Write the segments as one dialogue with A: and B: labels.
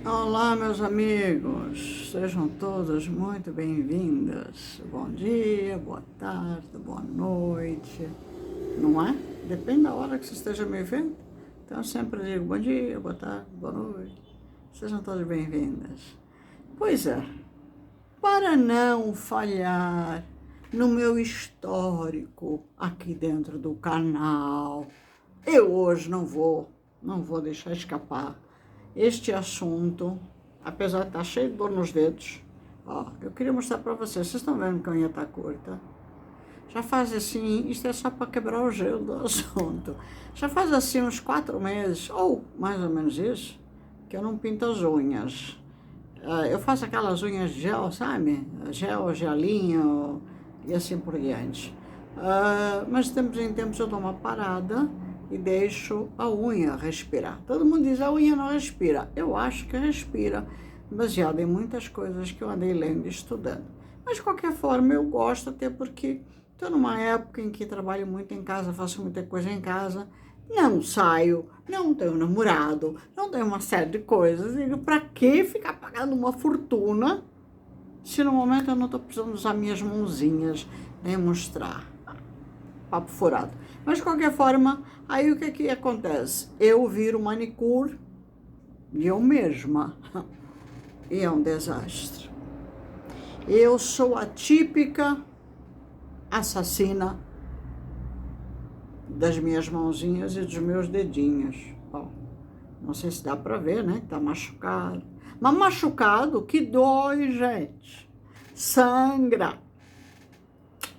A: Olá, meus amigos, sejam todas muito bem-vindas. Bom dia, boa tarde, boa noite, não é? Depende da hora que você esteja me vendo. Então, eu sempre digo bom dia, boa tarde, boa noite, sejam todas bem-vindas. Pois é, para não falhar no meu histórico aqui dentro do canal, eu hoje não vou deixar escapar este assunto, apesar de estar cheio de dor nos dedos. Ó, eu queria mostrar para vocês estão vendo que a unha está curta? Já faz assim, isto é só para quebrar o gelo do assunto. Já faz assim uns 4 meses, ou mais ou menos isso, que eu não pinto as unhas. Eu faço aquelas unhas de gel, sabe? Gel, gelinho e assim por diante. Mas de tempos em tempos eu dou uma parada e deixo a unha respirar. Todo mundo diz, a unha não respira. Eu acho que respira, baseado em muitas coisas que eu andei lendo e estudando. Mas de qualquer forma eu gosto, até porque estou numa época em que trabalho muito em casa, faço muita coisa em casa, não saio, não tenho namorado, não tenho uma série de coisas. E para que ficar pagando uma fortuna se no momento eu não estou precisando usar minhas mãozinhas nem mostrar? Papo furado. Mas de qualquer forma, aí o que acontece? Eu viro manicure e eu mesma. E é um desastre. Eu sou a típica assassina das minhas mãozinhas e dos meus dedinhos. Bom, não sei se dá pra ver, né? Tá machucado. Mas machucado que dói, gente. Sangra.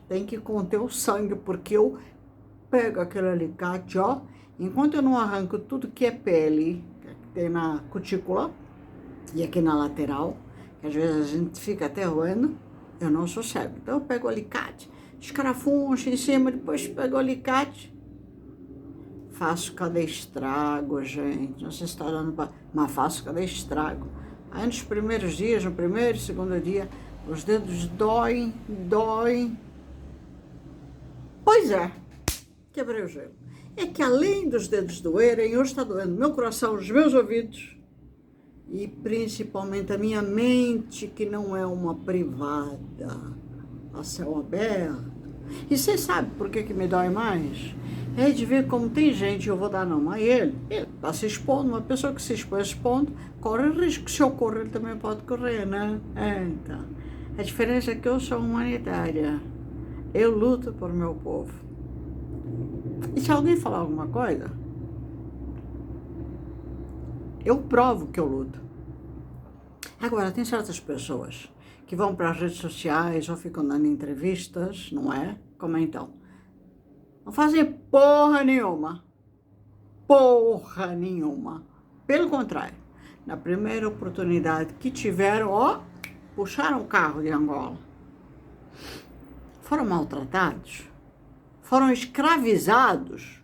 A: Tem que conter o sangue, porque eu pego aquele alicate, ó. Enquanto eu não arranco tudo que é pele, que tem na cutícula e aqui na lateral, que às vezes a gente fica até roendo, eu não sossego. Então eu pego o alicate, escarafuncho em cima, depois pego o alicate, faço cada estrago, gente. Não sei se está dando para... Mas faço cada estrago. Aí nos primeiros dias, no primeiro e segundo dia, os dedos doem. Pois é, quebrei o gelo. É que além dos dedos doerem, hoje está doendo meu coração, os meus ouvidos e principalmente a minha mente, que não é uma privada, a céu aberto. E vocês sabem por que me dói mais? É de ver como tem gente, eu vou dar não, mas ele está se expondo, uma pessoa que se expõe expondo, corre risco. Se eu correr, ele também pode correr, né? Então, a diferença é que eu sou humanitária. Eu luto por meu povo. E se alguém falar alguma coisa, eu provo que eu luto. Agora, tem certas pessoas que vão para as redes sociais ou ficam dando entrevistas, não é? Como então? Não fazem porra nenhuma. Porra nenhuma. Pelo contrário, na primeira oportunidade que tiveram, ó, puxaram o carro de Angola. Foram maltratados? Foram escravizados?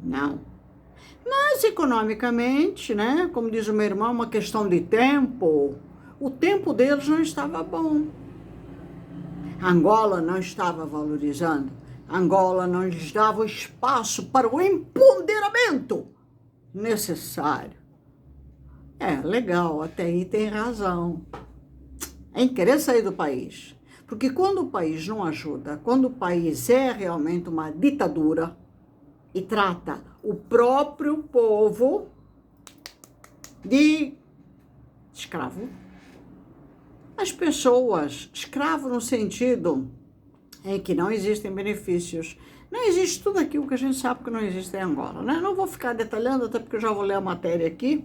A: Não. Mas economicamente, né, como diz o meu irmão, uma questão de tempo, o tempo deles não estava bom. Angola não estava valorizando, Angola não lhes dava o espaço para o empoderamento necessário. É, legal, até aí tem razão. Em querer sair do país. Porque quando o país não ajuda, quando o país é realmente uma ditadura e trata o próprio povo de escravo, as pessoas, escravo no sentido em que não existem benefícios, não existe tudo aquilo que a gente sabe que não existe em Angola, né? Não vou ficar detalhando, até porque eu já vou ler a matéria aqui.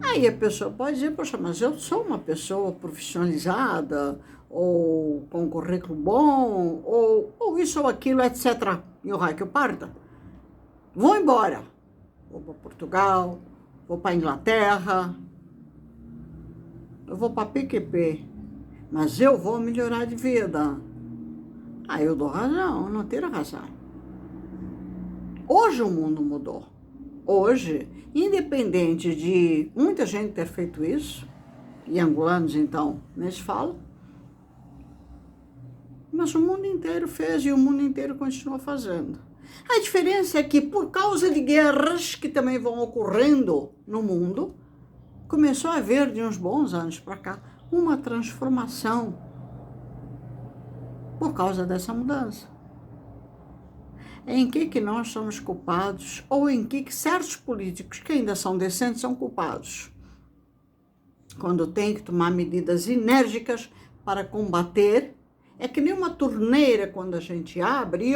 A: Aí a pessoa pode dizer, poxa, mas eu sou uma pessoa profissionalizada, ou com um currículo bom, ou isso ou aquilo, etc. E o raio que eu parta. Vou embora. Vou para Portugal, vou para Inglaterra, eu vou para PQP, mas eu vou melhorar de vida. Aí eu dou razão, não tiro razão. Hoje o mundo mudou. Hoje, independente de muita gente ter feito isso, e angolanos então nem se fala, mas o mundo inteiro fez e o mundo inteiro continua fazendo. A diferença é que, por causa de guerras que também vão ocorrendo no mundo, começou a haver, de uns bons anos para cá, uma transformação por causa dessa mudança. Em que nós somos culpados, ou em que certos políticos que ainda são decentes são culpados, quando tem que tomar medidas enérgicas para combater. É que nem uma torneira quando a gente abre e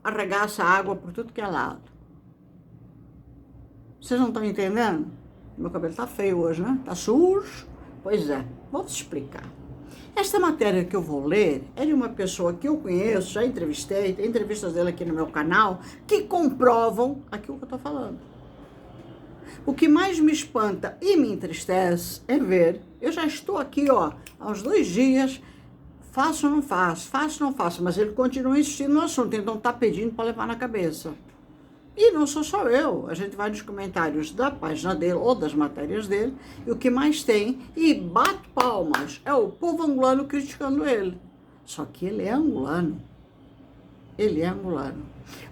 A: arregaça água por tudo que é lado. Vocês não estão entendendo? Meu cabelo tá feio hoje, né? Tá sujo? Pois é, vou te explicar. Esta matéria que eu vou ler é de uma pessoa que eu conheço, já entrevistei, tem entrevistas dele aqui no meu canal, que comprovam aquilo que eu tô falando. O que mais me espanta e me entristece é ver, eu já estou aqui, ó, há uns 2 dias, faço ou não faço, faço ou não faço, mas ele continua insistindo no assunto, então tá pedindo para levar na cabeça. E não sou só eu, a gente vai nos comentários da página dele ou das matérias dele, e o que mais tem, e bate palmas, é o povo angolano criticando ele. Só que ele é angolano. Ele é angolano.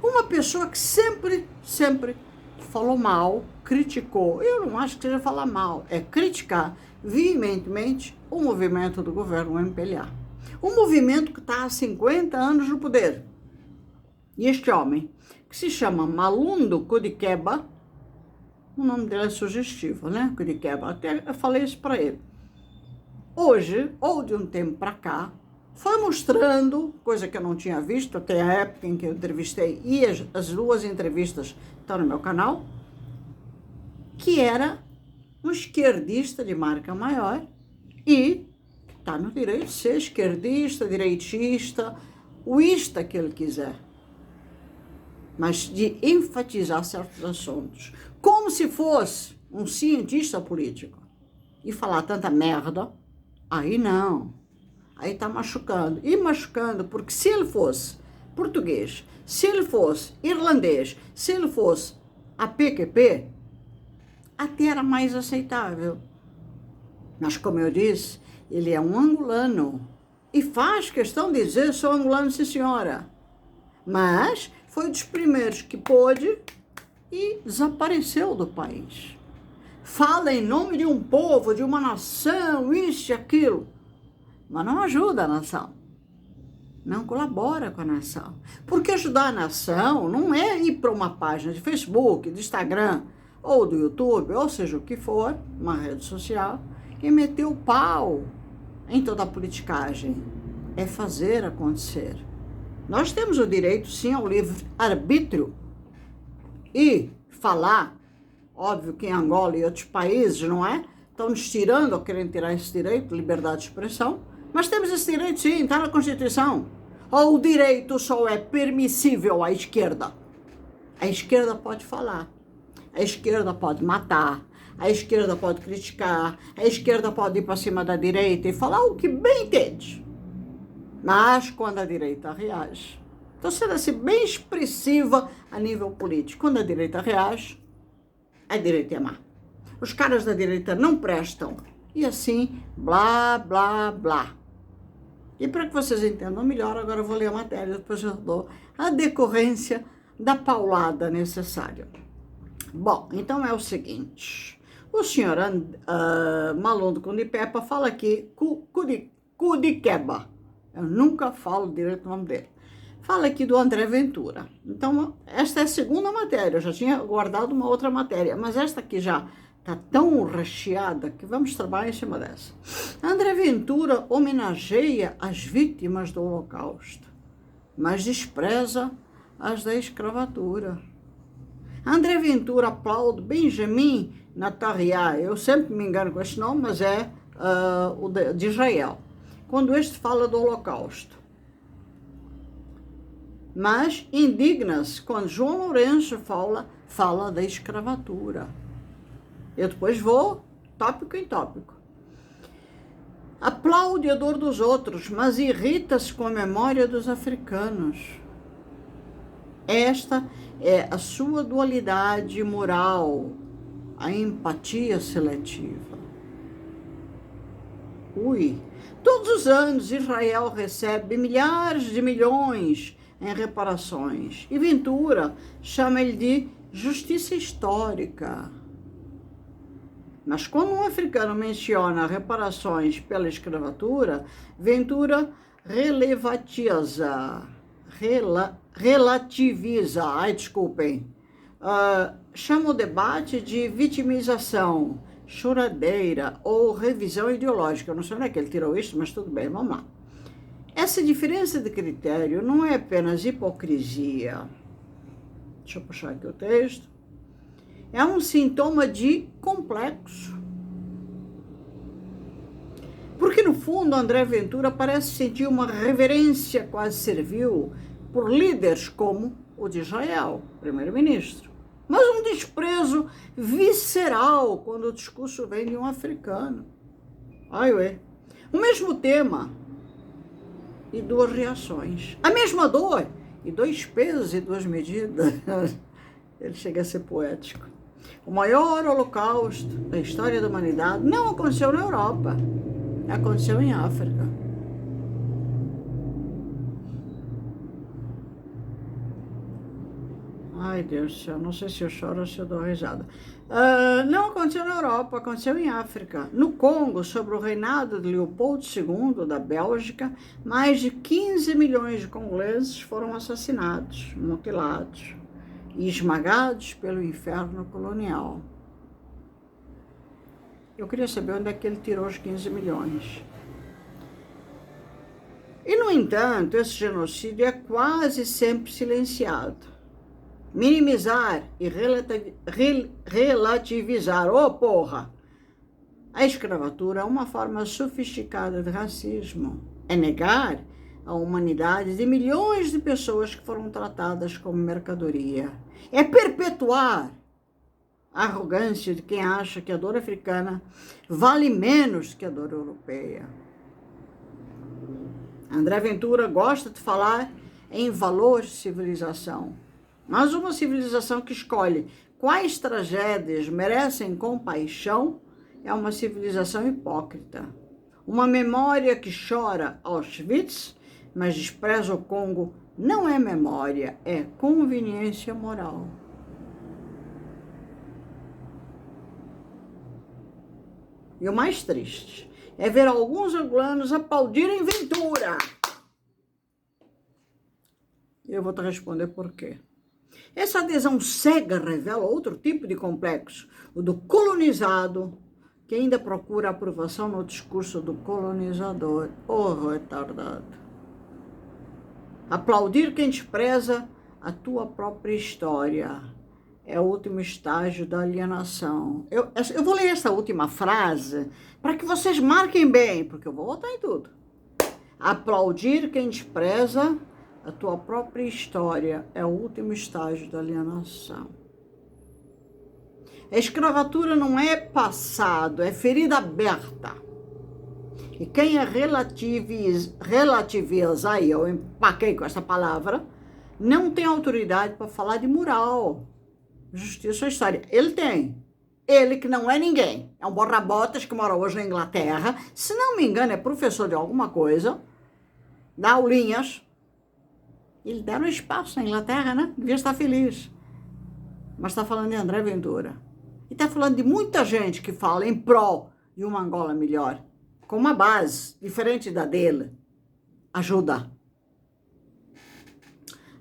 A: Uma pessoa que sempre falou mal, criticou, eu não acho que seja falar mal, é criticar veementemente o movimento do governo MPLA. Um movimento que está há 50 anos no poder. E este homem, que se chama Malundo Kudikeba, o nome dele é sugestivo, né? Kudikeba, até eu falei isso para ele. Hoje, ou de um tempo para cá, foi mostrando, coisa que eu não tinha visto até a época em que eu entrevistei, e as 2 entrevistas estão no meu canal, que era um esquerdista de marca maior e está no direito de ser esquerdista, direitista, o ista que ele quiser, mas de enfatizar certos assuntos, como se fosse um cientista político, e falar tanta merda, aí não, aí tá machucando, e machucando, porque se ele fosse português, se ele fosse irlandês, se ele fosse a PQP, até era mais aceitável, mas como eu disse, ele é um angolano, e faz questão de dizer, sou angolano, sim senhora, mas foi um dos primeiros que pôde e desapareceu do país. Fala em nome de um povo, de uma nação, isso e aquilo, mas não ajuda a nação, não colabora com a nação. Porque ajudar a nação não é ir para uma página de Facebook, de Instagram, ou do YouTube, ou seja o que for, uma rede social, e meter o pau em toda a politicagem. É fazer acontecer. Nós temos o direito, sim, ao livre-arbítrio e falar, óbvio que em Angola e outros países, não é? Estão nos tirando ou querendo tirar esse direito, liberdade de expressão, mas temos esse direito, sim, está na Constituição. Ou o direito só é permissível à esquerda? A esquerda pode falar, a esquerda pode matar, a esquerda pode criticar, a esquerda pode ir para cima da direita e falar o que bem entende. Mas quando a direita reage, estou sendo assim bem expressiva a nível político, quando a direita reage, a direita é má. Os caras da direita não prestam. E assim, blá, blá, blá. E para que vocês entendam melhor, agora eu vou ler a matéria, depois eu dou a decorrência da paulada necessária. Bom, então é o seguinte, o senhor Malundo Kudikeba fala aqui, Kudikeba, eu nunca falo direito o nome dele, fala aqui do André Ventura. Então, esta é a segunda matéria, eu já tinha guardado uma outra matéria, mas esta aqui já está tão recheada que vamos trabalhar em cima dessa. André Ventura homenageia as vítimas do Holocausto, mas despreza as da escravatura. André Ventura aplaude Benjamin Netanyahu, eu sempre me engano com este nome, mas é o de Israel, quando este fala do Holocausto. Mas indigna-se quando João Lourenço fala da escravatura. Eu depois vou tópico em tópico. Aplaude a dor dos outros, mas irrita-se com a memória dos africanos. Esta é a sua dualidade moral, a empatia seletiva. Todos os anos Israel recebe milhares de milhões em reparações. E Ventura chama ele de justiça histórica. Mas quando um africano menciona reparações pela escravatura, Ventura relativiza, chama o debate de vitimização, choradeira ou revisão ideológica. Eu não sei onde é que ele tirou isso, mas tudo bem, vamos lá. Essa diferença de critério não é apenas hipocrisia. Deixa eu puxar aqui o texto. É um sintoma de complexo. Porque, no fundo, André Ventura parece sentir uma reverência quase servil por líderes como o de Israel, primeiro-ministro. Mas um desprezo visceral quando o discurso vem de um africano. Ai, ué. O mesmo tema e duas reações. A mesma dor e dois pesos e duas medidas. Ele chega a ser poético. O maior holocausto da história da humanidade não aconteceu na Europa, aconteceu em África. Ai, Deus do céu, não sei se eu choro ou se eu dou risada. Não aconteceu na Europa, aconteceu em África. No Congo, sob o reinado de Leopoldo II, da Bélgica, mais de 15 milhões de congoleses foram assassinados, mutilados e esmagados pelo inferno colonial. Eu queria saber onde é que ele tirou os 15 milhões. E, no entanto, esse genocídio é quase sempre silenciado. Minimizar e relativizar, a escravatura é uma forma sofisticada de racismo. É negar a humanidade de milhões de pessoas que foram tratadas como mercadoria. É perpetuar a arrogância de quem acha que a dor africana vale menos que a dor europeia. André Ventura gosta de falar em valor de civilização, mas uma civilização que escolhe quais tragédias merecem compaixão é uma civilização hipócrita. Uma memória que chora Auschwitz, mas despreza o Congo, não é memória, é conveniência moral. E o mais triste é ver alguns angolanos aplaudirem Ventura. Eu vou te responder por quê. Essa adesão cega revela outro tipo de complexo, o do colonizado, que ainda procura aprovação no discurso do colonizador. Retardado. Aplaudir quem despreza a tua própria história é o último estágio da alienação. Eu vou ler essa última frase para que vocês marquem bem, porque eu vou botar em tudo. Aplaudir quem despreza a tua própria história é o último estágio da alienação. A escravatura não é passado, é ferida aberta. E quem relativiza, aí eu empaquei com essa palavra, não tem autoridade para falar de moral, justiça ou história. Ele tem. Ele que não é ninguém. É um borra-botas que mora hoje na Inglaterra. Se não me engano, é professor de alguma coisa. Dá aulinhas. Ele deram espaço na Inglaterra, né? Devia estar feliz. Mas está falando de André Ventura. E está falando de muita gente que fala em pró de uma Angola melhor. Com uma base diferente da dele. Ajuda.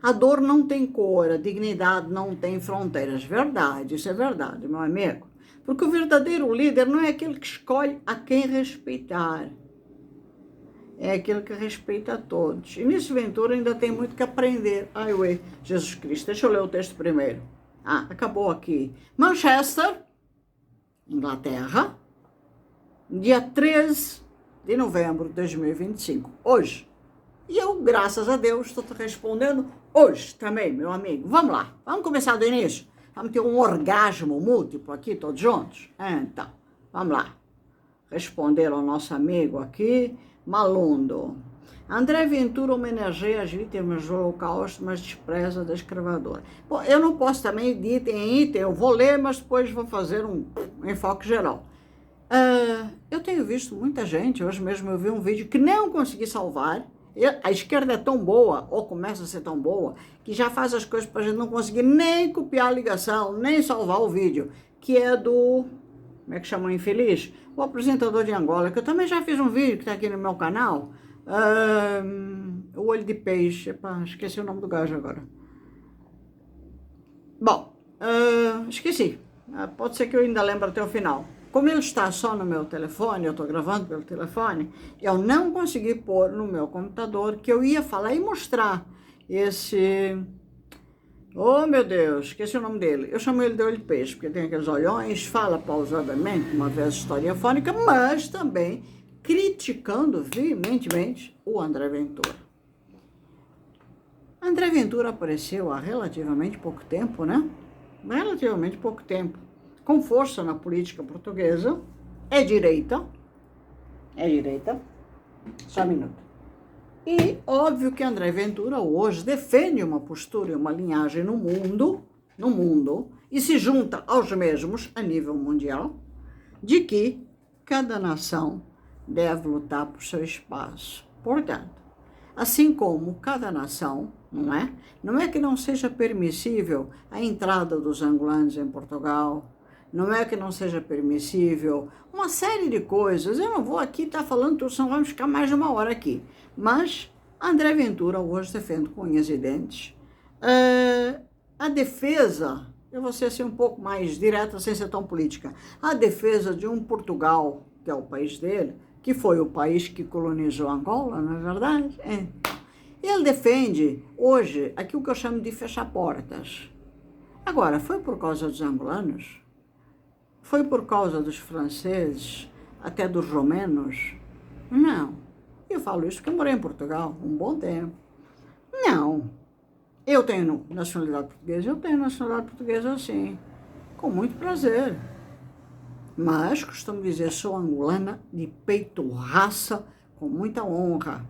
A: A dor não tem cor, a dignidade não tem fronteiras. Verdade, isso é verdade, meu amigo. Porque o verdadeiro líder não é aquele que escolhe a quem respeitar. É aquele que respeita a todos. E nisso Ventura ainda tem muito que aprender. Ai, ué, Jesus Cristo. Deixa eu ler o texto primeiro. Acabou aqui. Manchester, Inglaterra, dia 13 de novembro de 2025. Hoje. E eu, graças a Deus, estou te respondendo hoje também, meu amigo. Vamos lá. Vamos começar do início. Vamos ter um orgasmo múltiplo aqui, todos juntos? Então, vamos lá. Responder ao nosso amigo aqui, Malundo. André Ventura homenageia as vítimas do Holocausto, mas despreza da escravatura. Bom, eu não posso também de item em item, eu vou ler, mas depois vou fazer um enfoque geral. Eu tenho visto muita gente, hoje mesmo eu vi um vídeo que não consegui salvar, A esquerda é tão boa, ou começa a ser tão boa, que já faz as coisas para a gente não conseguir nem copiar a ligação, nem salvar o vídeo, que é do, como é que chama o infeliz? O apresentador de Angola, que eu também já fiz um vídeo que está aqui no meu canal, o olho de peixe, epa, esqueci o nome do gajo agora. Bom, esqueci, pode ser que eu ainda lembre até o final. Como ele está só no meu telefone, eu estou gravando pelo telefone, eu não consegui pôr no meu computador que eu ia falar e mostrar esse... Oh, meu Deus, esqueci o nome dele. Eu chamo ele de olho de peixe, porque tem aqueles olhões, fala pausadamente, uma vez historiafônica, mas também criticando veementemente o André Ventura. André Ventura apareceu há relativamente pouco tempo, né? Relativamente pouco tempo. Com força na política portuguesa, é direita, só um minuto. E óbvio que André Ventura hoje defende uma postura e uma linhagem no mundo, e se junta aos mesmos a nível mundial, de que cada nação deve lutar por seu espaço. Portanto, assim como cada nação, não é que não seja permissível a entrada dos angolanos em Portugal, não é que não seja permissível uma série de coisas. Eu não vou aqui estar falando tudo, senão vamos ficar mais de uma hora aqui. Mas André Ventura hoje defende com unhas e dentes a defesa, eu vou ser assim um pouco mais direta, sem ser tão política, a defesa de um Portugal, que é o país dele, que foi o país que colonizou Angola, não é verdade? Ele defende hoje aquilo que eu chamo de fechar portas. Agora, foi por causa dos angolanos? Foi por causa dos franceses, até dos romenos? Não. Eu falo isso porque eu morei em Portugal um bom tempo. Não. Eu tenho nacionalidade portuguesa, sim. Com muito prazer. Mas, costumo dizer, sou angolana de peito, raça, com muita honra.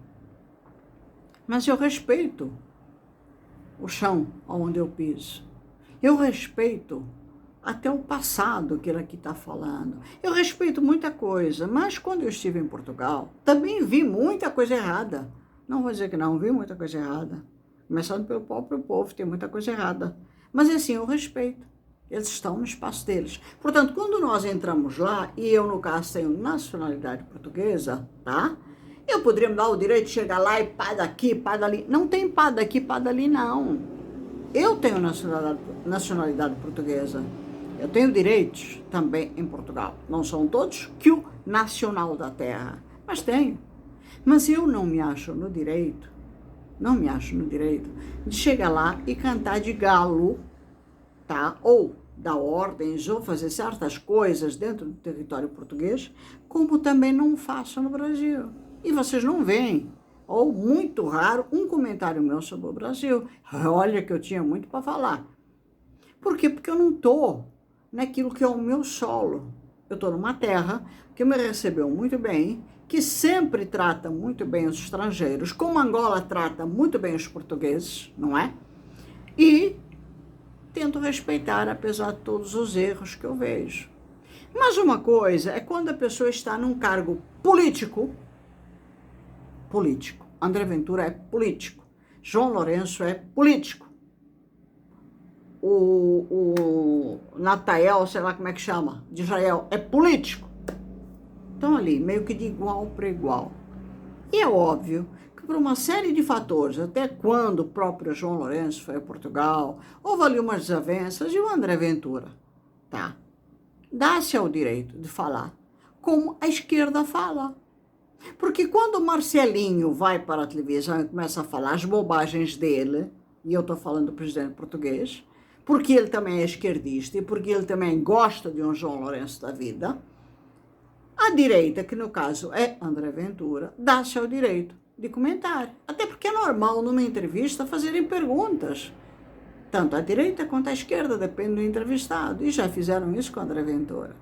A: Mas eu respeito o chão onde eu piso. Eu respeito até o passado que ele aqui está falando. Eu respeito muita coisa, mas quando eu estive em Portugal, também vi muita coisa errada. Não vou dizer que não, vi muita coisa errada. Começando pelo próprio povo, tem muita coisa errada. Mas assim, eu respeito. Eles estão no espaço deles. Portanto, quando nós entramos lá, e eu, no caso, tenho nacionalidade portuguesa, tá? Eu poderia me dar o direito de chegar lá e pá daqui, pá dali. Não tem pá daqui, pá dali, não. Eu tenho nacionalidade portuguesa. Eu tenho direitos também em Portugal. Não são todos que o nacional da terra, mas tenho. Mas eu não me acho no direito, de chegar lá e cantar de galo, tá? Ou dar ordens, ou fazer certas coisas dentro do território português, como também não faço no Brasil. E vocês não veem, ou muito raro, um comentário meu sobre o Brasil. Olha que eu tinha muito para falar. Por quê? Porque eu não estou naquilo que é o meu solo. Eu estou numa terra que me recebeu muito bem, que sempre trata muito bem os estrangeiros, como Angola trata muito bem os portugueses, não é? E tento respeitar, apesar de todos os erros que eu vejo. Mas uma coisa é quando a pessoa está num cargo político. André Ventura é político. João Lourenço é político. O Natael, sei lá como é que chama, de Israel, é político. Então ali, meio que de igual para igual. E é óbvio que por uma série de fatores, até quando o próprio João Lourenço foi a Portugal, houve ali umas desavenças, e o André Ventura, tá? Dá-se ao direito de falar como a esquerda fala. Porque quando o Marcelinho vai para a televisão e começa a falar as bobagens dele, e eu estou falando do presidente português, porque ele também é esquerdista e porque ele também gosta de um João Lourenço da vida, a direita, que no caso é André Ventura, dá-se ao direito de comentar. Até porque é normal numa entrevista fazerem perguntas. Tanto à direita quanto à esquerda, depende do entrevistado. E já fizeram isso com André Ventura.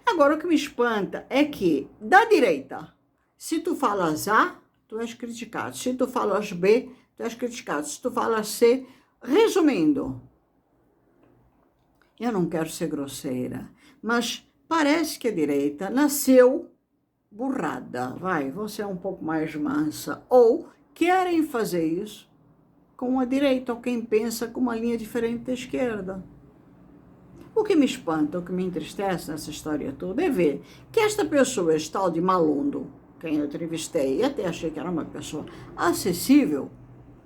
A: Agora, o que me espanta é que, da direita, se tu falas A, tu és criticado. Se tu falas B, tu és criticado. Se tu falas C, resumindo, eu não quero ser grosseira, mas parece que a direita nasceu burrada, vai, vou ser um pouco mais mansa, ou querem fazer isso com a direita, ou quem pensa com uma linha diferente da esquerda. O que me espanta, o que me entristece nessa história toda é ver que esta pessoa, este tal de Malundo, quem eu entrevistei, e até achei que era uma pessoa acessível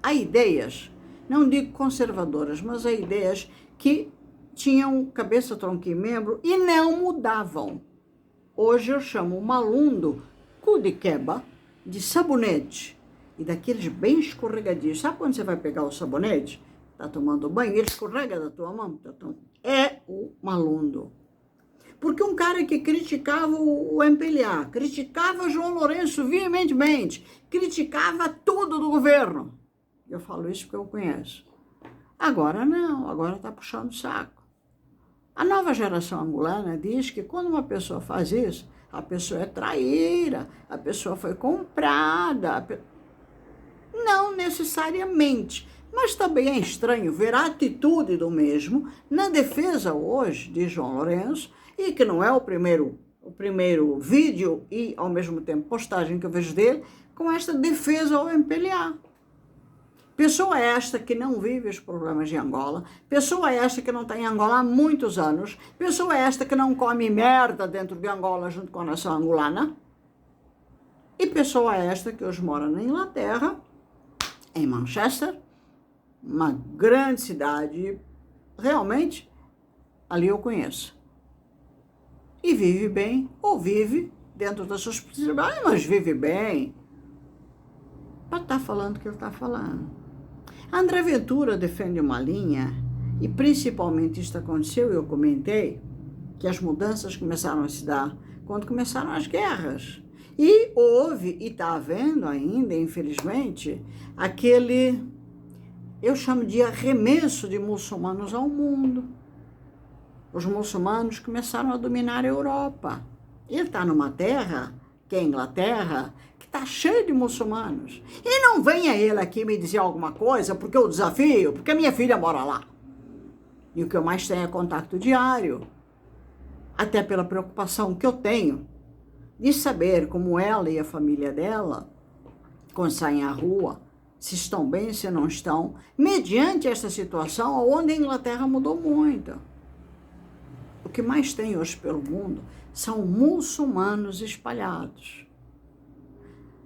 A: a ideias, não digo conservadoras, mas a ideias que tinham cabeça, tronco e membro e não mudavam. Hoje eu chamo o Malundo cu de queba, de sabonete, e daqueles bem escorregadios. Sabe quando você vai pegar o sabonete? Tá tomando banho, ele escorrega da tua mão? É o Malundo. Porque um cara que criticava o MPLA, criticava João Lourenço veementemente, criticava tudo do governo. Eu falo isso porque eu conheço. Agora não, agora está puxando o saco. A nova geração angolana diz que quando uma pessoa faz isso, a pessoa é traíra, a pessoa foi comprada. Não necessariamente, mas também é estranho ver a atitude do mesmo na defesa hoje de João Lourenço, e que não é o primeiro vídeo e, ao mesmo tempo, postagem que eu vejo dele, com esta defesa ao MPLA. Pessoa esta que não vive os problemas de Angola, pessoa esta que não está em Angola há muitos anos, pessoa esta que não come merda dentro de Angola junto com a nação angolana, e pessoa esta que hoje mora na Inglaterra, em Manchester, uma grande cidade, realmente, ali eu conheço. E vive bem, ou vive dentro das suas possibilidades, mas vive bem, para estar falando o que ele está falando. André Ventura defende uma linha, e principalmente isso aconteceu, eu comentei, que as mudanças começaram a se dar quando começaram as guerras. E houve, e está havendo ainda, infelizmente, aquele, eu chamo de arremesso de muçulmanos ao mundo. Os muçulmanos começaram a dominar a Europa. Ele está numa terra, que é a Inglaterra, que está cheia de muçulmanos. E não venha ele aqui me dizer alguma coisa, porque eu desafio, porque minha filha mora lá. E o que eu mais tenho é contato diário. Até pela preocupação que eu tenho de saber como ela e a família dela, quando saem à rua, se estão bem, se não estão, mediante esta situação, onde a Inglaterra mudou muito. O que mais tem hoje pelo mundo são muçulmanos espalhados.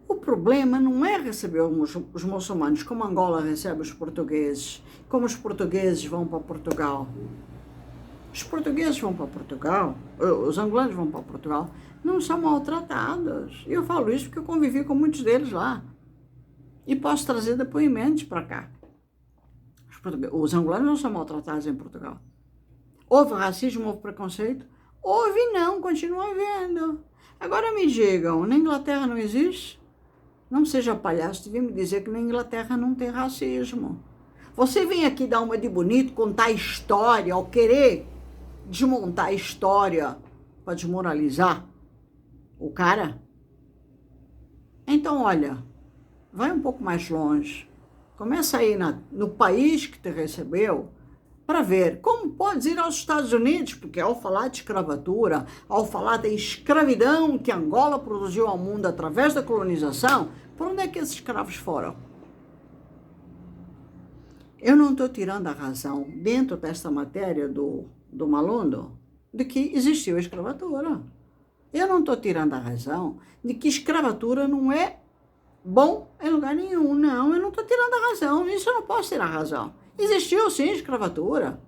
A: O problema não é receber os muçulmanos como Angola recebe os portugueses, como os portugueses vão para Portugal. Os portugueses vão para Portugal, os angolanos vão para Portugal, não são maltratados. E eu falo isso porque eu convivi com muitos deles lá. E posso trazer depoimentos para cá. Os angolanos não são maltratados em Portugal. Houve racismo, houve preconceito? Houve não, continua havendo. Agora me digam, na Inglaterra não existe? Não seja palhaço, devia me dizer que na Inglaterra não tem racismo. Você vem aqui dar uma de bonito, contar história, ou querer desmontar a história para desmoralizar o cara? Então, olha, vai um pouco mais longe. Começa aí no país que te recebeu, para ver como podes ir aos Estados Unidos, porque ao falar de escravatura, ao falar da escravidão que Angola produziu ao mundo através da colonização, por onde é que esses escravos foram? Eu não estou tirando a razão, dentro desta matéria do Malundo, de que existiu a escravatura. Eu não estou tirando a razão de que escravatura não é bom em lugar nenhum. Não, eu não estou tirando a razão, isso eu não posso tirar a razão. Existiu sim escravatura.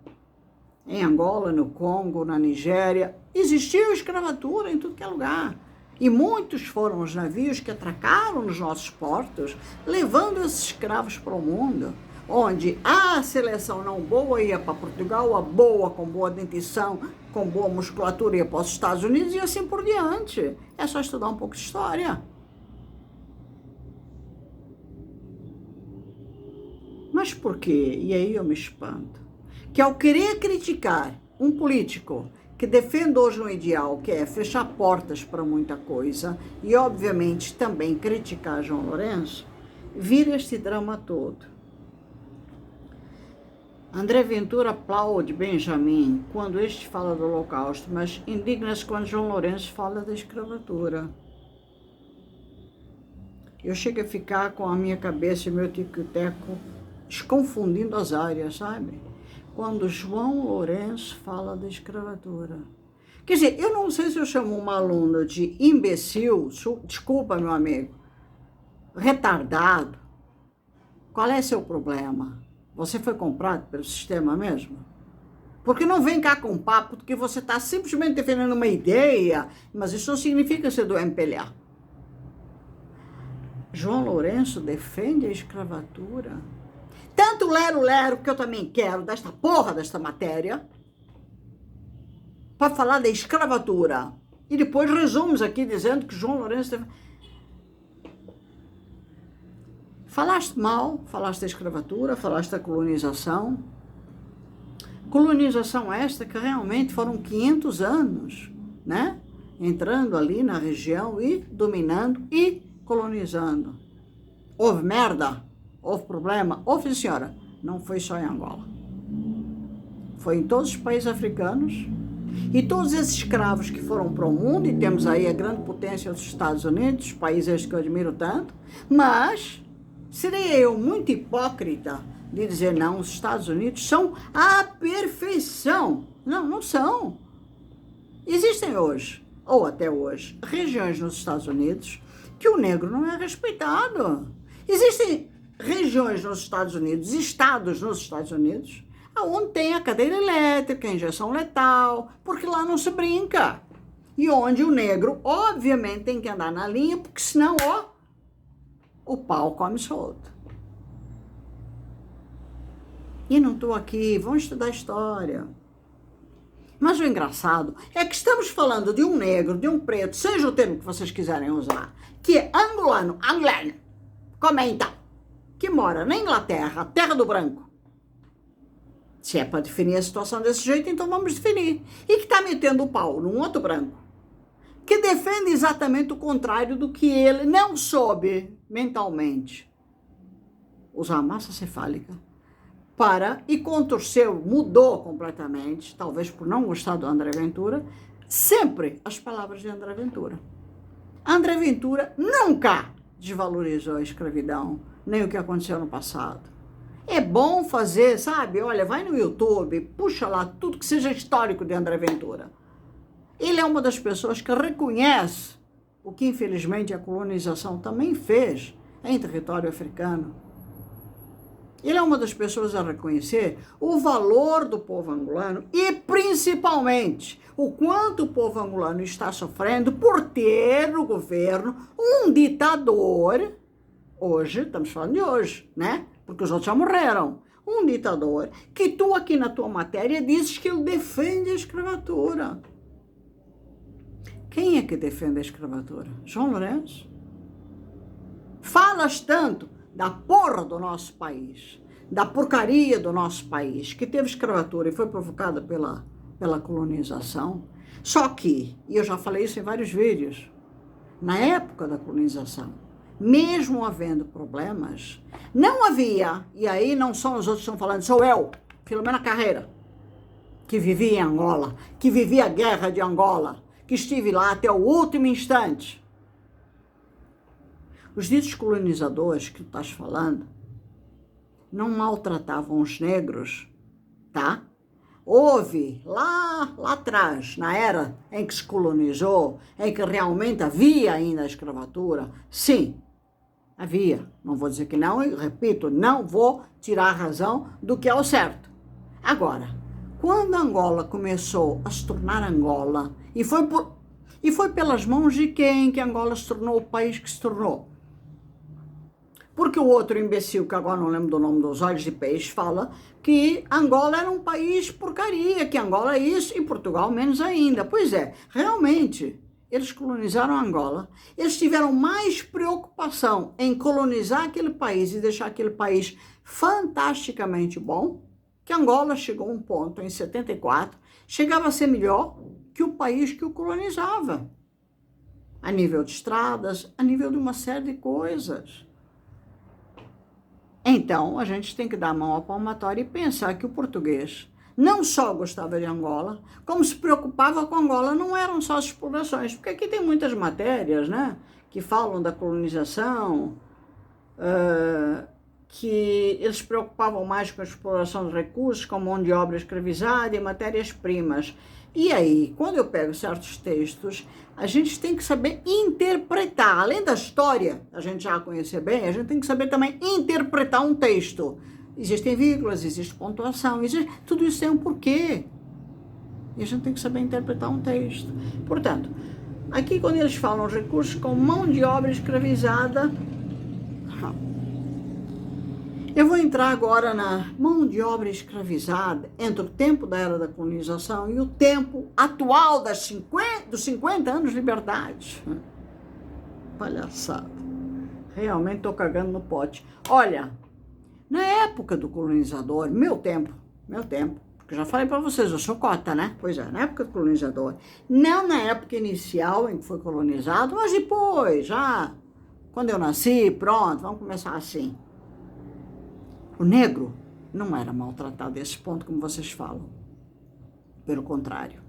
A: Em Angola, no Congo, na Nigéria, existiu escravatura em tudo que é lugar. E muitos foram os navios que atracaram nos nossos portos, levando esses escravos para o mundo, onde a seleção não boa ia para Portugal, a boa, com boa dentição, com boa musculatura ia para os Estados Unidos e assim por diante. É só estudar um pouco de história. Mas por quê? E aí eu me espanto. Que ao querer criticar um político que defende hoje um ideal, que é fechar portas para muita coisa, e obviamente também criticar João Lourenço, vira este drama todo. André Ventura aplaude Benjamin quando este fala do Holocausto, mas indigna-se quando João Lourenço fala da escravatura. Eu chego a ficar com a minha cabeça e meu tico-teco desconfundindo as áreas, sabe? Quando João Lourenço fala da escravatura. Quer dizer, eu não sei se eu chamo uma aluna de imbecil, desculpa, meu amigo, retardado. Qual é seu problema? Você foi comprado pelo sistema mesmo? Porque não vem cá com papo que você está simplesmente defendendo uma ideia, mas isso não significa ser do MPLA. João Lourenço defende a escravatura. Tanto lero-lero que eu também quero desta porra desta matéria para falar da escravatura. E depois resumos aqui dizendo que João Lourenço falaste mal, falaste da escravatura, falaste da colonização. Colonização esta que realmente foram 500 anos, né? Entrando ali na região e dominando e colonizando. Houve merda? Houve problema? Houve, senhora. Não foi só em Angola. Foi em todos os países africanos. E todos esses escravos que foram para o mundo, e temos aí a grande potência dos Estados Unidos, países que eu admiro tanto, mas seria eu muito hipócrita de dizer, não, os Estados Unidos são a perfeição. Não, não são. Existem hoje, ou até hoje, regiões nos Estados Unidos que o negro não é respeitado. Existem regiões nos Estados Unidos, estados nos Estados Unidos, onde tem a cadeira elétrica, a injeção letal, porque lá não se brinca. E onde o negro, obviamente, tem que andar na linha, porque senão, ó, o pau come solto. E não estou aqui, vamos estudar história. Mas o engraçado é que estamos falando de um negro, de um preto, seja o termo que vocês quiserem usar, que é angolano, como é então? Que mora na Inglaterra, terra do branco. Se é para definir a situação desse jeito, então vamos definir. E que está metendo o pau num outro branco, que defende exatamente o contrário do que ele não soube mentalmente usar a massa cefálica para, e contorceu, mudou completamente, talvez por não gostar do André Ventura, sempre as palavras de André Ventura. André Ventura nunca desvalorizou a escravidão, nem o que aconteceu no passado. É bom fazer, sabe? Olha, vai no YouTube, puxa lá tudo que seja histórico de André Ventura. Ele é uma das pessoas que reconhece o que, infelizmente, a colonização também fez em território africano. Ele é uma das pessoas a reconhecer o valor do povo angolano e, principalmente, o quanto o povo angolano está sofrendo por ter no governo um ditador. Hoje, estamos falando de hoje, né? Porque os outros já morreram. Um ditador que tu aqui na tua matéria dizes que ele defende a escravatura. Quem é que defende a escravatura? João Lourenço? Falas tanto da porra do nosso país, da porcaria do nosso país, que teve escravatura e foi provocada pela colonização. Só que, e eu já falei isso em vários vídeos, na época da colonização, mesmo havendo problemas, não havia, e aí não são os outros que estão falando, sou eu, Filomena Carreira, que vivia em Angola, que vivia a guerra de Angola, que estive lá até o último instante. Os ditos colonizadores que tu estás falando não maltratavam os negros, tá? Houve lá atrás, na era em que se colonizou, em que realmente havia ainda a escravatura, sim, havia. Não vou dizer que não, e repito, não vou tirar a razão do que é o certo. Agora, quando Angola começou a se tornar Angola, e foi pelas mãos de quem que Angola se tornou o país que se tornou? Porque o outro imbecil, que agora não lembro do nome dos olhos de peixe, fala que Angola era um país porcaria, que Angola é isso e Portugal menos ainda. Pois é, realmente, eles colonizaram Angola, eles tiveram mais preocupação em colonizar aquele país e deixar aquele país fantasticamente bom, que Angola chegou a um ponto, em 74, chegava a ser melhor que o país que o colonizava. A nível de estradas, a nível de uma série de coisas. Então, a gente tem que dar a mão à palmatória e pensar que o português não só gostava de Angola, como se preocupava com Angola. Não eram só as explorações, porque aqui tem muitas matérias, né, que falam da colonização, que eles se preocupavam mais com a exploração de recursos, com mão de obra escravizada e matérias-primas. E aí, quando eu pego certos textos, a gente tem que saber interpretar. Além da história, a gente já conhecer bem, a gente tem que saber também interpretar um texto. Existem vírgulas, existe pontuação, tudo isso tem um porquê. E a gente tem que saber interpretar um texto. Portanto, aqui quando eles falam recursos com mão de obra escravizada, eu vou entrar agora na mão de obra escravizada entre o tempo da era da colonização e o tempo atual dos 50 anos de liberdade. Palhaçada. Realmente estou cagando no pote. Olha, na época do colonizador, meu tempo, porque já falei para vocês, eu sou cota, né? Pois é, na época do colonizador, não na época inicial em que foi colonizado, mas depois, já, quando eu nasci, pronto, vamos começar assim. O negro não era maltratado a esse ponto como vocês falam. Pelo contrário.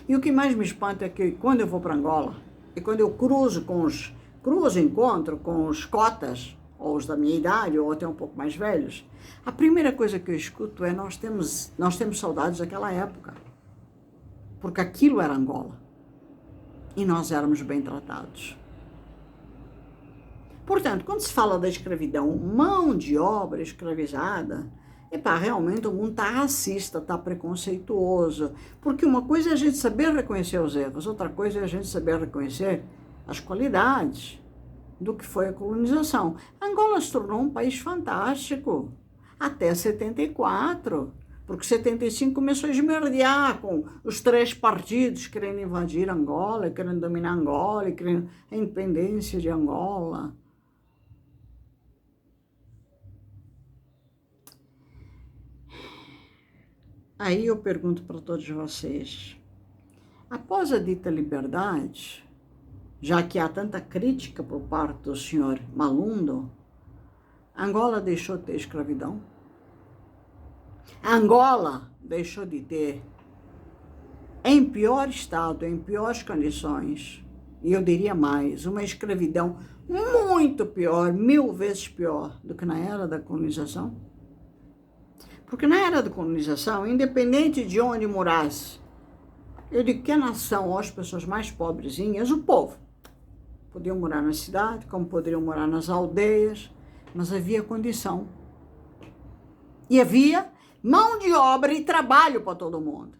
A: E o que mais me espanta é que quando eu vou para Angola, e quando eu encontro com os cotas, ou os da minha idade, ou até um pouco mais velhos, a primeira coisa que eu escuto é nós temos saudades daquela época. Porque aquilo era Angola. E nós éramos bem tratados. Portanto, quando se fala da escravidão, mão de obra escravizada, realmente o mundo está racista, está preconceituoso. Porque uma coisa é a gente saber reconhecer os erros, outra coisa é a gente saber reconhecer as qualidades do que foi a colonização. Angola se tornou um país fantástico, até 74, porque 75 começou a esmerdear com os 3 partidos querendo invadir Angola, querendo dominar Angola, querendo a independência de Angola. Aí eu pergunto para todos vocês, após a dita liberdade, já que há tanta crítica por parte do senhor Malundo, Angola deixou de ter escravidão? Angola deixou de ter, em pior estado, em piores condições, e eu diria mais, uma escravidão muito pior, 1000 vezes pior do que na era da colonização? Porque na era da colonização, independente de onde morasse, eu digo que a nação, ou as pessoas mais pobrezinhas, o povo, podiam morar na cidade, como poderiam morar nas aldeias, mas havia condição. E havia mão de obra e trabalho para todo mundo.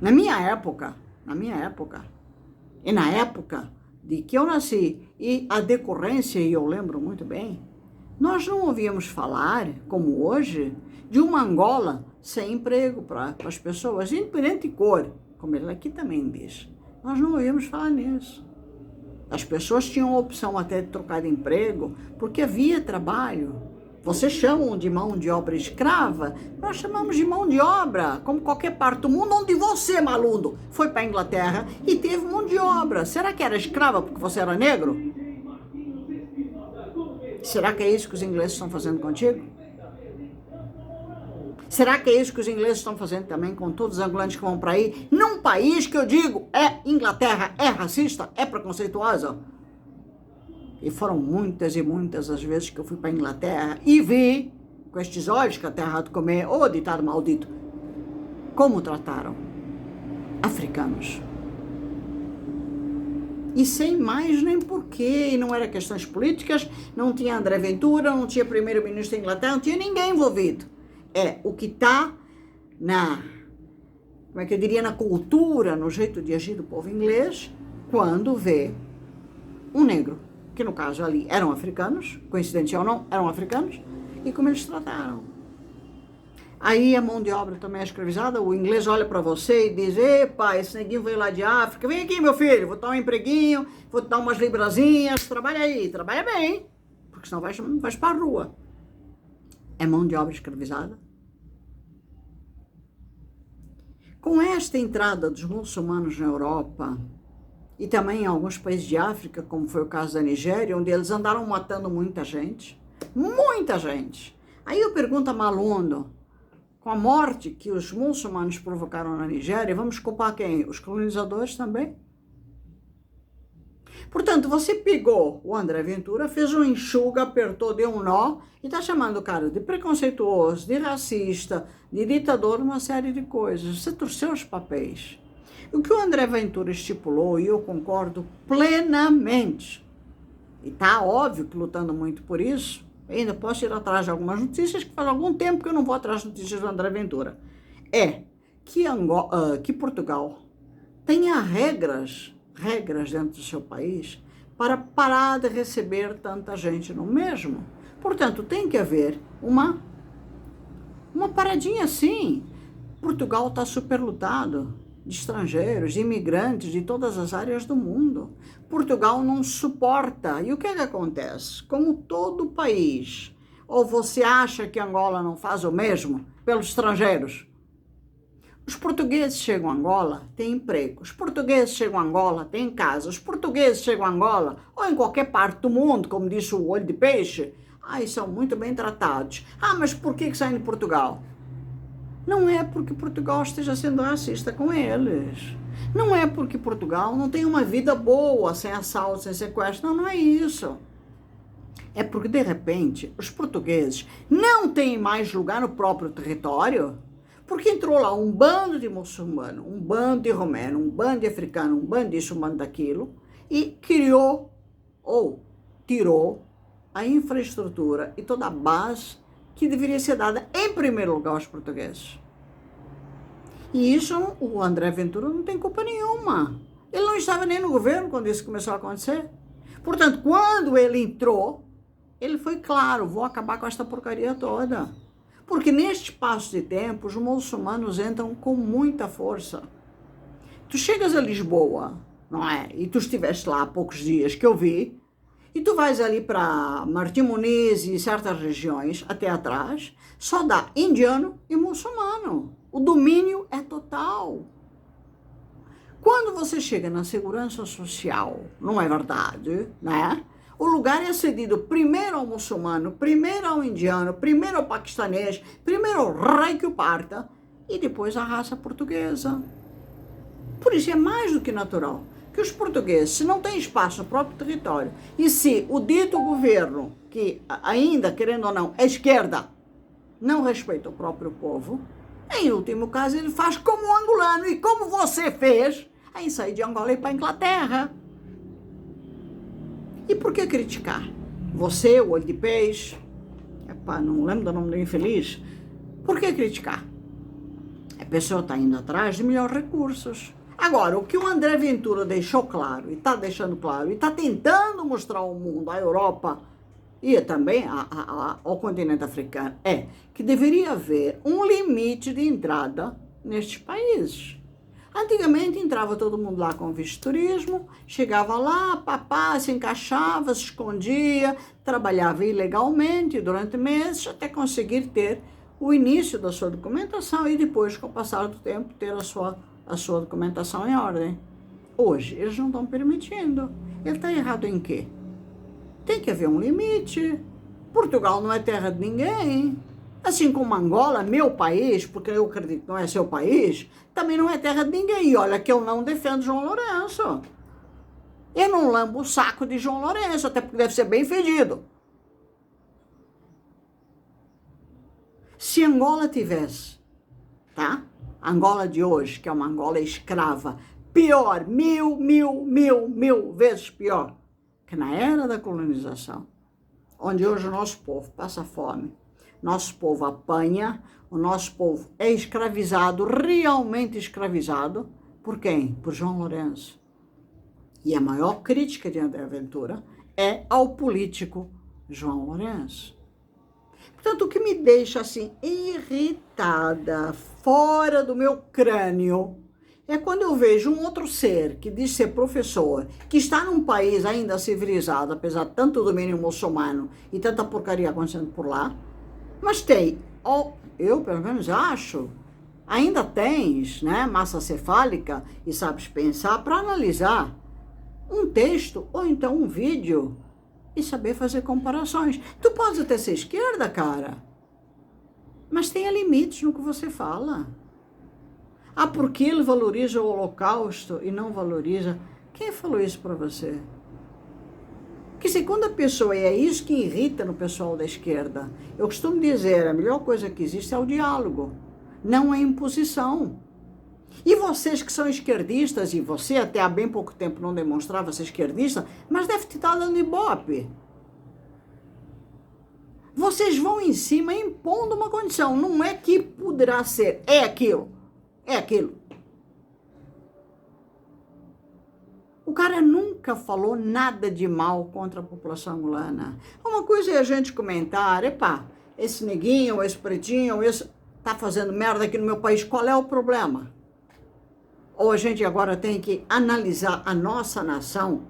A: Na minha época, e na época de que eu nasci, e a decorrência, e eu lembro muito bem, nós não ouvíamos falar, como hoje, de uma Angola sem emprego para as pessoas, independente de cor, como ele aqui também diz. Nós não ouvíamos falar nisso. As pessoas tinham a opção até de trocar de emprego, porque havia trabalho. Vocês chamam de mão de obra escrava, nós chamamos de mão de obra, como qualquer parte do mundo onde você, Malundo, foi para a Inglaterra e teve mão de obra. Será que era escrava porque você era negro? Será que é isso que os ingleses estão fazendo contigo? Será que é isso que os ingleses estão fazendo também com todos os angolanos que vão para aí? Num país que eu digo, Inglaterra é racista, é preconceituosa. E foram muitas e muitas as vezes que eu fui para a Inglaterra e vi, com estes olhos que a terra há de comer, ô ditado maldito, como trataram africanos. E sem mais nem porquê, e não era questões políticas, não tinha André Ventura, não tinha primeiro-ministro da Inglaterra, não tinha ninguém envolvido. É o que está na, como é que eu diria, na cultura, no jeito de agir do povo inglês, quando vê um negro, que no caso ali eram africanos, coincidente ou não, eram africanos, e como eles trataram. Aí a mão de obra também é escravizada, o inglês olha para você e diz, epa, esse neguinho veio lá de África, vem aqui meu filho, vou te dar um empreguinho, vou te dar umas librazinhas, trabalha aí, trabalha bem, porque senão vais para a rua. É mão de obra escravizada? Com esta entrada dos muçulmanos na Europa, e também em alguns países de África, como foi o caso da Nigéria, onde eles andaram matando muita gente, aí eu pergunto a Malundo, com a morte que os muçulmanos provocaram na Nigéria, vamos culpar quem? Os colonizadores também? Portanto, você pegou o André Ventura, fez um enxuga, apertou, deu um nó e está chamando o cara de preconceituoso, de racista, de ditador, uma série de coisas. Você torceu os papéis. O que o André Ventura estipulou, e eu concordo plenamente, e está óbvio que lutando muito por isso, ainda posso ir atrás de algumas notícias, que faz algum tempo que eu não vou atrás de notícias do André Ventura, é que Portugal tenha regras dentro do seu país para parar de receber tanta gente no mesmo. Portanto, tem que haver uma paradinha assim. Portugal está superlotado de estrangeiros, de imigrantes de todas as áreas do mundo. Portugal não suporta. E o que é que acontece? Como todo país, ou você acha que Angola não faz o mesmo pelos estrangeiros? Os portugueses chegam a Angola, têm emprego. Os portugueses chegam a Angola, têm casa. Os portugueses chegam a Angola, ou em qualquer parte do mundo, como disse o Olho de Peixe, são muito bem tratados. Mas por que saem de Portugal? Não é porque Portugal esteja sendo racista com eles. Não é porque Portugal não tem uma vida boa, sem assalto, sem sequestro. Não é isso. É porque, de repente, os portugueses não têm mais lugar no próprio território, porque entrou lá um bando de muçulmano, um bando de romeno, um bando de africano, um bando disso, um bando daquilo, e criou ou tirou a infraestrutura e toda a base que deveria ser dada em primeiro lugar aos portugueses. E isso o André Ventura não tem culpa nenhuma. Ele não estava nem no governo quando isso começou a acontecer. Portanto, quando ele entrou, ele foi claro, vou acabar com esta porcaria toda. Porque neste espaço de tempo, os muçulmanos entram com muita força. Tu chegas a Lisboa, não é? E tu estiveste lá há poucos dias, que eu vi, e tu vais ali para Martim Muniz e certas regiões, até atrás, só dá indiano e muçulmano. O domínio é total. Quando você chega na segurança social, não é verdade, né? O lugar é cedido primeiro ao muçulmano, primeiro ao indiano, primeiro ao paquistanês, primeiro ao rei que o parta, e depois à raça portuguesa. Por isso é mais do que natural que os portugueses, se não têm espaço no próprio território, e se o dito governo, que ainda, querendo ou não, é esquerda, não respeita o próprio povo, em último caso ele faz como o angolano, e como você fez, em sair de Angola e ir para a Inglaterra. E por que criticar? Você, o Olho de Peixe, não lembro do nome do infeliz, por que criticar? A pessoa está indo atrás de melhores recursos. Agora, o que o André Ventura deixou claro, e está deixando claro, e está tentando mostrar ao mundo, à Europa e também ao continente africano, é que deveria haver um limite de entrada nestes países. Antigamente entrava todo mundo lá com visto de turismo, chegava lá, se encaixava, se escondia, trabalhava ilegalmente durante meses até conseguir ter o início da sua documentação e depois, com o passar do tempo, ter a sua documentação em ordem. Hoje, eles não estão permitindo. Ele está errado em quê? Tem que haver um limite. Portugal não é terra de ninguém. Assim como Angola, meu país, porque eu acredito que não é seu país, também não é terra de ninguém. E olha que eu não defendo João Lourenço. Eu não lambo o saco de João Lourenço, até porque deve ser bem fedido. Se Angola tivesse, tá? Angola de hoje, que é uma Angola escrava, pior, mil vezes pior que na era da colonização, onde hoje o nosso povo passa fome, nosso povo apanha, o nosso povo é escravizado, realmente escravizado, por quem? Por João Lourenço. E a maior crítica de André Ventura é ao político João Lourenço. Portanto, o que me deixa assim irritada, fora do meu crânio, é quando eu vejo um outro ser que diz ser professor, que está num país ainda civilizado, apesar de tanto domínio muçulmano e tanta porcaria acontecendo por lá, mas tem, eu pelo menos acho, ainda tens, né, massa cefálica e sabes pensar para analisar um texto ou então um vídeo e saber fazer comparações. Tu podes até ser esquerda, cara. Mas tenha limites no que você fala. Ah, porque ele valoriza o Holocausto e não valoriza... Quem falou isso para você? Porque quando a pessoa, e é isso que irrita no pessoal da esquerda, eu costumo dizer, a melhor coisa que existe é o diálogo, não a imposição. E vocês que são esquerdistas, e você até há bem pouco tempo não demonstrava ser esquerdista, mas deve te estar dando ibope. Vocês vão em cima impondo uma condição, não é que poderá ser, é aquilo, é aquilo. O cara nunca falou nada de mal contra a população angolana. Uma coisa é a gente comentar, epá, esse neguinho, esse pretinho, esse tá fazendo merda aqui no meu país, qual é o problema? Ou a gente agora tem que analisar a nossa nação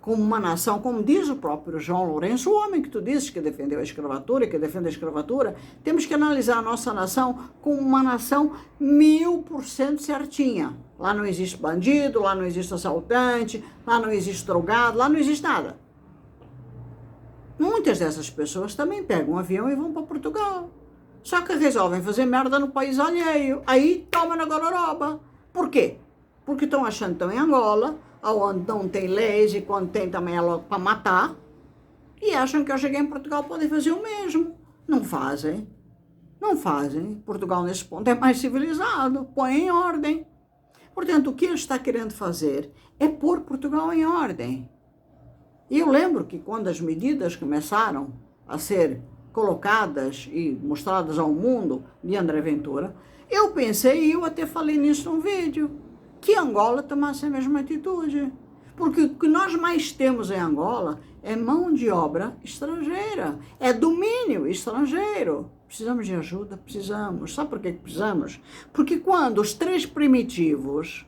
A: como uma nação, como diz o próprio João Lourenço, o homem que tu disse que defendeu a escravatura, que defende a escravatura, temos que analisar a nossa nação como uma nação 1000% certinha. Lá não existe bandido, lá não existe assaltante, lá não existe drogado, lá não existe nada. Muitas dessas pessoas também pegam um avião e vão para Portugal. Só que resolvem fazer merda no país alheio. Aí toma na gororoba. Por quê? Porque estão achando que estão em Angola, onde não tem leis e quando tem também é logo para matar, e acham que eu cheguei em Portugal podem fazer o mesmo. Não fazem. Não fazem. Portugal nesse ponto é mais civilizado, põe em ordem. Portanto, o que ele está querendo fazer é pôr Portugal em ordem. E eu lembro que quando as medidas começaram a ser colocadas e mostradas ao mundo de André Ventura, eu pensei, e eu até falei nisso num vídeo, que Angola tomasse a mesma atitude. Porque o que nós mais temos em Angola é mão de obra estrangeira, é domínio estrangeiro. Precisamos de ajuda? Precisamos. Sabe por que precisamos? Porque quando os três primitivos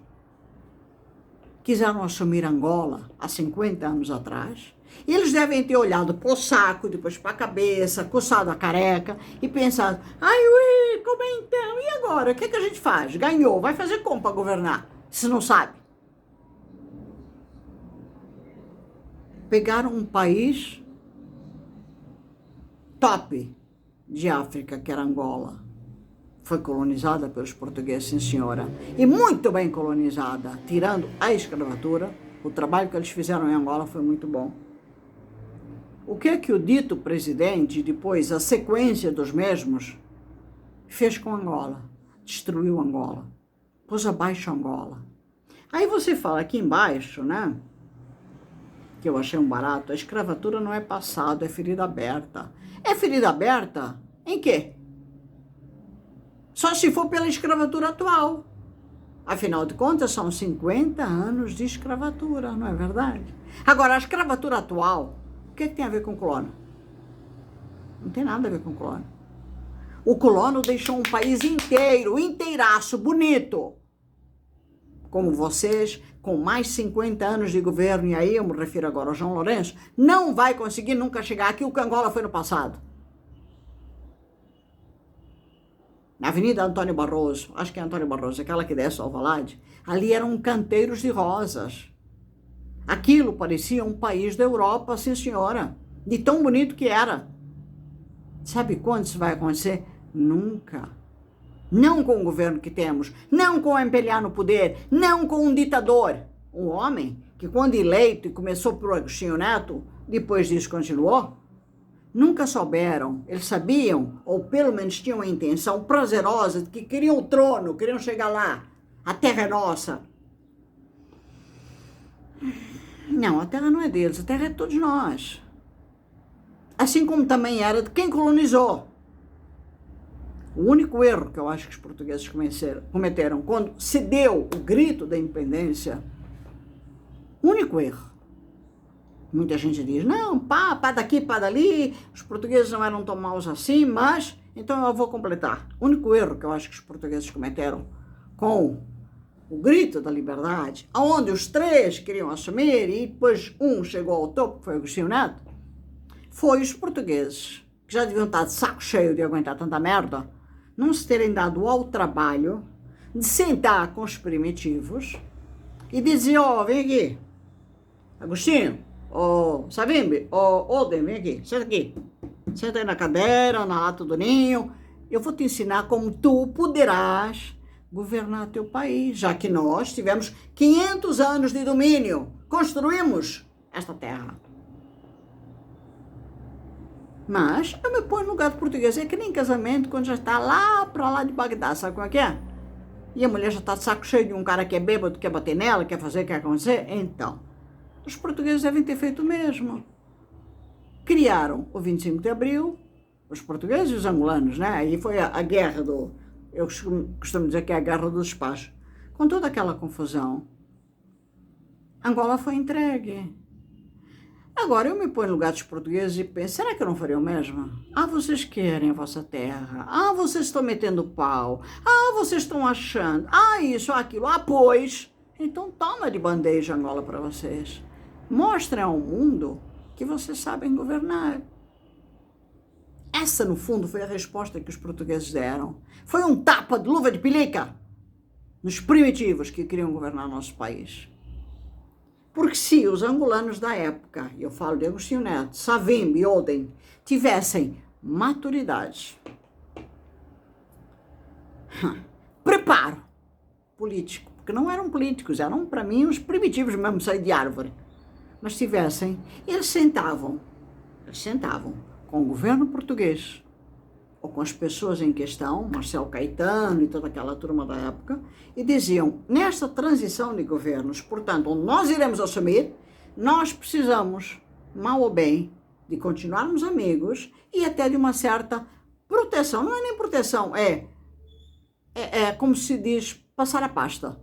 A: quiseram assumir Angola há 50 anos atrás, eles devem ter olhado para o saco, depois para a cabeça, coçado a careca e pensado, ai, ui, como é então? E agora? O que é que a gente faz? Ganhou, vai fazer como para governar? Se não sabe. Pegaram um país top de África, que era Angola. Foi colonizada pelos portugueses, sim senhora. E muito bem colonizada, tirando a escravatura. O trabalho que eles fizeram em Angola foi muito bom. O que é que o dito presidente, depois a sequência dos mesmos, fez com Angola? Destruiu Angola. Pôs abaixo Angola. Aí você fala aqui embaixo, né? Que eu achei um barato. A escravatura não é passado, é ferida aberta. É ferida aberta? Em quê? Só se for pela escravatura atual. Afinal de contas, são 50 anos de escravatura, não é verdade? Agora, a escravatura atual, o que tem a ver com o colono? Não tem nada a ver com o colono. O colono deixou um país inteiro, inteiraço, bonito. Como vocês, com mais 50 anos de governo, e aí eu me refiro agora ao João Lourenço, não vai conseguir nunca chegar aqui o que Angola foi no passado. Na Avenida Antônio Barroso, acho que é Antônio Barroso, aquela que desce ao Alvalade, ali eram canteiros de rosas. Aquilo parecia um país da Europa, sim senhora, de tão bonito que era. Sabe quando isso vai acontecer? Nunca. Não com o governo que temos, não com o MPLA no poder, não com um ditador. Um homem que quando eleito e começou por Agostinho Neto, depois disso continuou, nunca souberam, eles sabiam, ou pelo menos tinham a intenção prazerosa de que queriam o trono, queriam chegar lá, a terra é nossa. Não, a terra não é deles, a terra é de todos nós. Assim como também era de quem colonizou. O único erro que eu acho que os portugueses cometeram quando se deu o grito da independência, único erro. Muita gente diz, não, pá daqui, pá dali, os portugueses não eram tão maus assim, mas, então eu vou completar. O único erro que eu acho que os portugueses cometeram com o grito da liberdade, onde os três queriam assumir e depois um chegou ao topo, que foi Agostinho Neto, foi os portugueses, que já deviam estar de saco cheio de aguentar tanta merda, não se terem dado ao trabalho de sentar com os primitivos e dizer, ó, vem aqui, Agostinho, ó, Savimbi, ó, Odem, vem aqui, senta aí na cadeira, na lata do ninho, eu vou te ensinar como tu poderás governar teu país, já que nós tivemos 500 anos de domínio, construímos esta terra. Mas eu me ponho no lugar do português, é que nem casamento, quando já está lá para lá de Bagdá, sabe como é que é? E a mulher já está de saco cheio de um cara que é bêbado, quer bater nela, quer fazer, quer acontecer. Então, os portugueses devem ter feito o mesmo. Criaram o 25 de Abril, os portugueses e os angolanos, né? Aí foi a guerra eu costumo dizer que é a guerra dos despachos. Com toda aquela confusão, Angola foi entregue. Agora, eu me ponho no lugar dos portugueses e penso, será que eu não faria o mesmo? Ah, vocês querem a vossa terra. Ah, vocês estão metendo pau. Ah, vocês estão achando. Ah, isso, aquilo. Ah, pois. Então, toma de bandeja Angola para vocês. Mostrem ao mundo que vocês sabem governar. Essa, no fundo, foi a resposta que os portugueses deram. Foi um tapa de luva de pelica nos primitivos que queriam governar nosso país. Porque se os angolanos da época, eu falo de Agostinho Neto, Savimbi e Oden, tivessem maturidade, preparo político, porque não eram políticos, eram para mim uns primitivos mesmo, sair de árvore, mas tivessem, eles sentavam com o governo português, ou com as pessoas em questão, Marcelo Caetano e toda aquela turma da época, e diziam, nesta transição de governos, portanto, onde nós iremos assumir, nós precisamos, mal ou bem, de continuarmos amigos e até de uma certa proteção. Não é nem proteção, é como se diz, passar a pasta.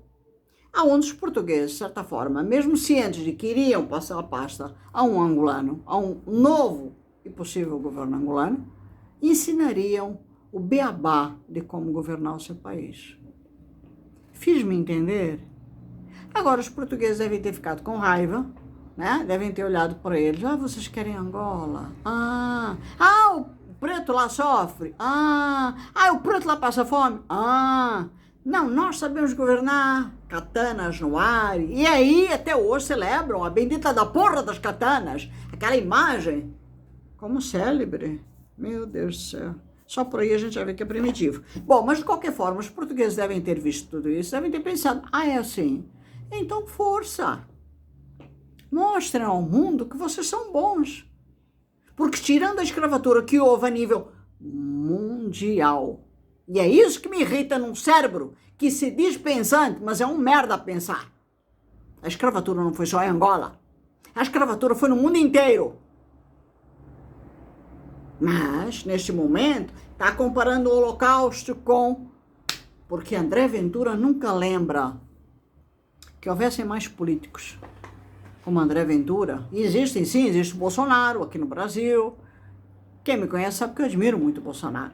A: Aonde os portugueses, de certa forma, mesmo cientes de que iriam passar a pasta a um angolano, a um novo e possível governo angolano, ensinariam o beabá de como governar o seu país. Fiz-me entender? Agora, os portugueses devem ter ficado com raiva, né? Devem ter olhado para eles. Ah, vocês querem Angola? O preto lá sofre? O preto lá passa fome? Não, nós sabemos governar. Katanas no ar. E aí, até hoje, celebram a bendita da porra das katanas. Aquela imagem como célebre. Meu Deus do céu. Só por aí a gente já vê que é primitivo. Bom, mas de qualquer forma, os portugueses devem ter visto tudo isso, devem ter pensado, é assim? Então, força. Mostrem ao mundo que vocês são bons. Porque tirando a escravatura que houve a nível mundial, e é isso que me irrita num cérebro que se diz pensante, mas é um merda a pensar. A escravatura não foi só em Angola. A escravatura foi no mundo inteiro. Mas, neste momento, está comparando o Holocausto com... Porque André Ventura nunca lembra que houvessem mais políticos como André Ventura. E existem, sim, existe o Bolsonaro aqui no Brasil. Quem me conhece sabe que eu admiro muito o Bolsonaro.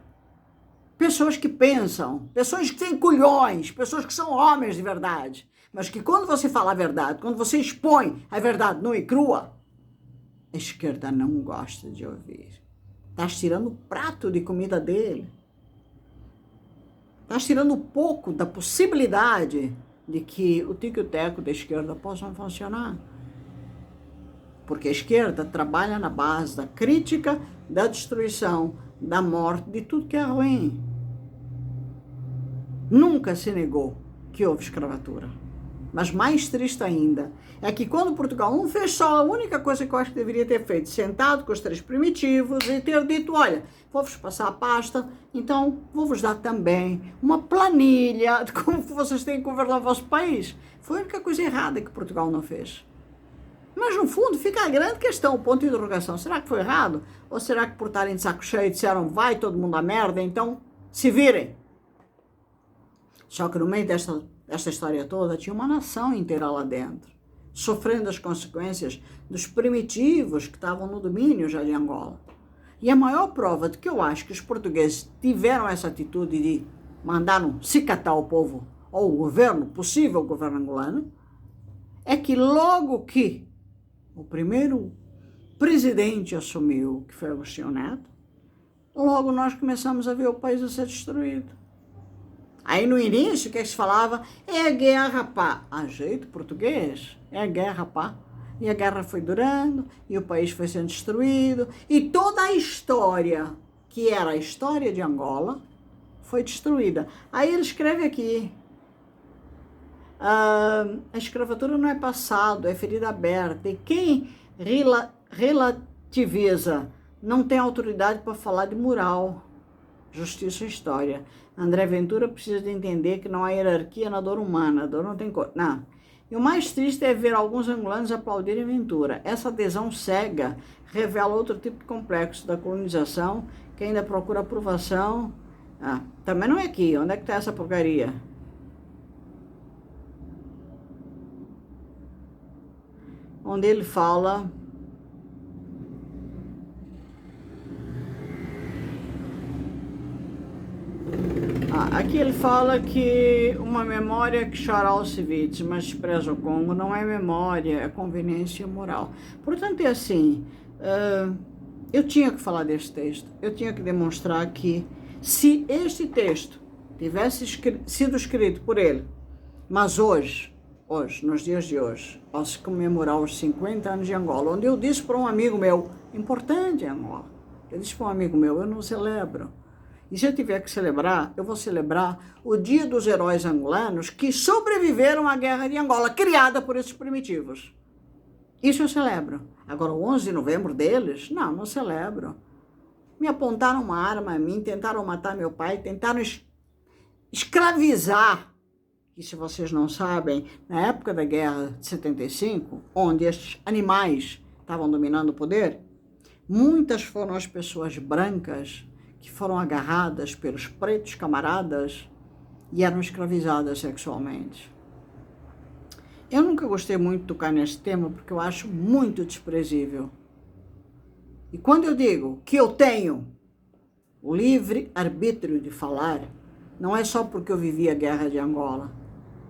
A: Pessoas que pensam, pessoas que têm culhões, pessoas que são homens de verdade. Mas que quando você fala a verdade, quando você expõe a verdade nua e crua, a esquerda não gosta de ouvir. Estás tirando o prato de comida dele. Estás tirando um pouco da possibilidade de que o tico e o teco da esquerda possam funcionar. Porque a esquerda trabalha na base da crítica, da destruição, da morte, de tudo que é ruim. Nunca se negou que houve escravatura. Mas mais triste ainda é que quando Portugal não fez só, a única coisa que eu acho que deveria ter feito, sentado com os três primitivos e ter dito, olha, vou-vos passar a pasta, então vou-vos dar também uma planilha de como vocês têm que governar o vosso país. Foi a única coisa errada que Portugal não fez. Mas no fundo fica a grande questão, o ponto de interrogação, será que foi errado? Ou será que por estarem de saco cheio disseram, vai todo mundo à merda, então se virem? Só que no meio desta história toda, tinha uma nação inteira lá dentro, sofrendo as consequências dos primitivos que estavam no domínio já de Angola. E a maior prova de que eu acho que os portugueses tiveram essa atitude de mandaram se catar o povo, ou o governo, possível governo angolano, é que logo que o primeiro presidente assumiu, que foi Agostinho Neto, logo nós começamos a ver o país a ser destruído. Aí no início, o que se falava? É guerra, pá. A jeito português, é guerra, pá. E a guerra foi durando, e o país foi sendo destruído. E toda a história, que era a história de Angola, foi destruída. Aí ele escreve aqui, a escravatura não é passado, é ferida aberta, e quem relativiza não tem autoridade para falar de moral, justiça e história. André Ventura precisa de entender que não há hierarquia na dor humana, a dor não tem cor. Não. E o mais triste é ver alguns angolanos aplaudirem Ventura. Essa adesão cega revela outro tipo de complexo da colonização, que ainda procura aprovação. Também não é aqui. Onde é que está essa porcaria? Onde ele fala... Aqui ele fala que uma memória que chora Auschwitz, mas despreza o Congo, não é memória, é conveniência moral. Portanto, é assim, eu tinha que falar deste texto, eu tinha que demonstrar que se este texto tivesse sido escrito por ele, mas hoje, nos dias de hoje, ao se comemorar os 50 anos de Angola, onde eu disse para um amigo meu, importante em Angola, eu disse para um amigo meu, eu não celebro. E se eu tiver que celebrar, eu vou celebrar o Dia dos Heróis Angolanos que sobreviveram à Guerra de Angola, criada por esses primitivos. Isso eu celebro. Agora, o 11 de novembro deles, não celebro. Me apontaram uma arma a mim, tentaram matar meu pai, tentaram escravizar. E se vocês não sabem, na época da Guerra de 75, onde estes animais estavam dominando o poder, muitas foram as pessoas brancas que foram agarradas pelos pretos camaradas e eram escravizadas sexualmente. Eu nunca gostei muito de tocar nesse tema porque eu acho muito desprezível. E quando eu digo que eu tenho o livre arbítrio de falar, não é só porque eu vivi a guerra de Angola,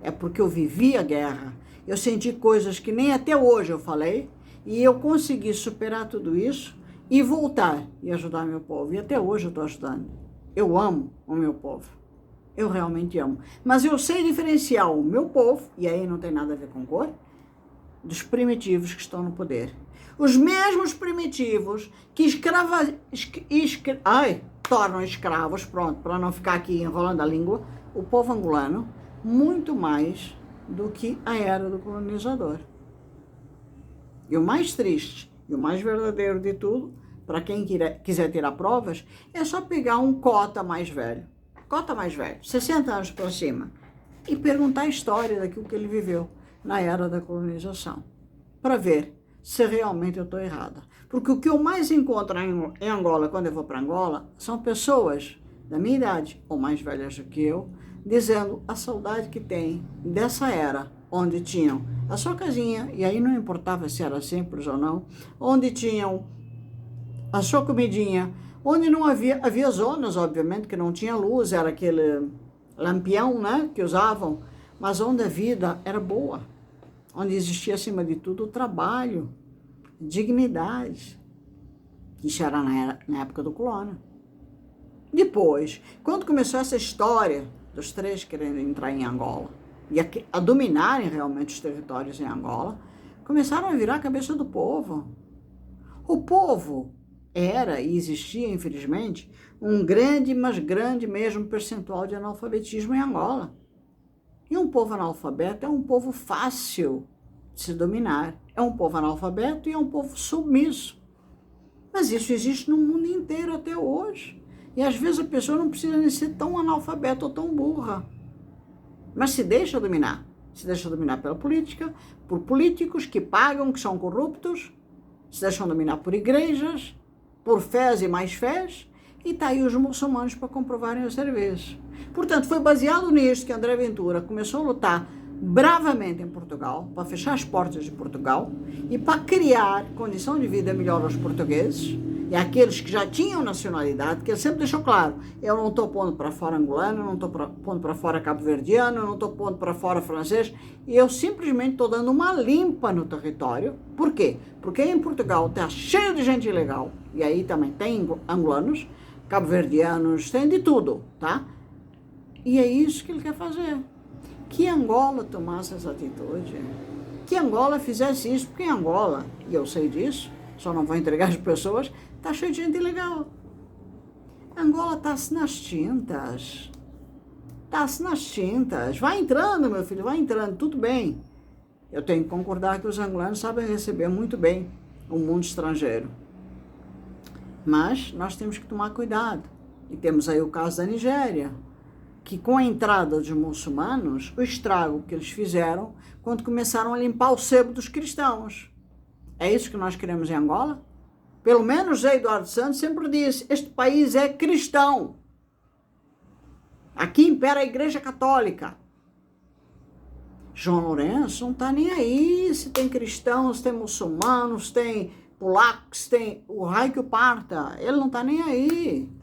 A: é porque eu vivi a guerra. Eu senti coisas que nem até hoje eu falei e eu consegui superar tudo isso e voltar e ajudar meu povo. E até hoje eu estou ajudando. Eu amo o meu povo. Eu realmente amo. Mas eu sei diferenciar o meu povo, e aí não tem nada a ver com cor, dos primitivos que estão no poder. Os mesmos primitivos que tornam escravos, pronto, para não ficar aqui enrolando a língua, o povo angolano, muito mais do que a era do colonizador. E o mais triste e o mais verdadeiro de tudo, para quem quiser tirar provas, é só pegar um cota mais velho, 60 anos para cima, e perguntar a história daquilo que ele viveu na era da colonização, para ver se realmente eu estou errada. Porque o que eu mais encontro em Angola, quando eu vou para Angola, são pessoas da minha idade, ou mais velhas do que eu, dizendo a saudade que tem dessa era, onde tinham a sua casinha, e aí não importava se era simples ou não, onde tinham a sua comidinha, onde não havia zonas, obviamente, que não tinha luz, era aquele lampião, né, que usavam, mas onde a vida era boa, onde existia, acima de tudo, o trabalho, dignidade. Isso era na época do colono. Depois, quando começou essa história dos três querendo entrar em Angola, e a dominarem realmente os territórios em Angola, começaram a virar a cabeça do povo. O povo era e existia, infelizmente, um grande, mas grande mesmo percentual de analfabetismo em Angola. E um povo analfabeto é um povo fácil de se dominar. É um povo analfabeto e é um povo submisso. Mas isso existe no mundo inteiro até hoje. E às vezes a pessoa não precisa nem ser tão analfabeta ou tão burra. Mas se deixa dominar. Se deixa dominar pela política, por políticos que pagam, que são corruptos, se deixam dominar por igrejas, por fés e mais fés, e está aí os muçulmanos para comprovarem o serviço. Portanto, foi baseado nisso que André Ventura começou a lutar bravamente em Portugal, para fechar as portas de Portugal e para criar condição de vida melhor aos portugueses e àqueles que já tinham nacionalidade, que ele sempre deixou claro, eu não estou pondo para fora angolano, eu não estou pondo para fora cabo-verdiano, eu não estou pondo para fora francês, e eu simplesmente estou dando uma limpa no território. Por quê? Porque em Portugal está cheio de gente ilegal, e aí também tem angolanos, cabo-verdianos, tem de tudo, tá? E é isso que ele quer fazer. Que Angola tomasse essa atitude, que Angola fizesse isso, porque em Angola, e eu sei disso, só não vou entregar as pessoas, está cheio de gente ilegal. Angola está-se nas tintas. Está-se nas tintas. Vai entrando, meu filho, vai entrando, tudo bem. Eu tenho que concordar que os angolanos sabem receber muito bem o mundo estrangeiro. Mas nós temos que tomar cuidado. E temos aí o caso da Nigéria, que com a entrada dos muçulmanos, o estrago que eles fizeram quando começaram a limpar o sebo dos cristãos. É isso que nós queremos em Angola? Pelo menos José Eduardo Santos sempre disse, este país é cristão. Aqui impera a Igreja Católica. João Lourenço não está nem aí se tem cristãos, se tem muçulmanos, se tem polacos, se tem o raio que o parta. Ele não está nem aí.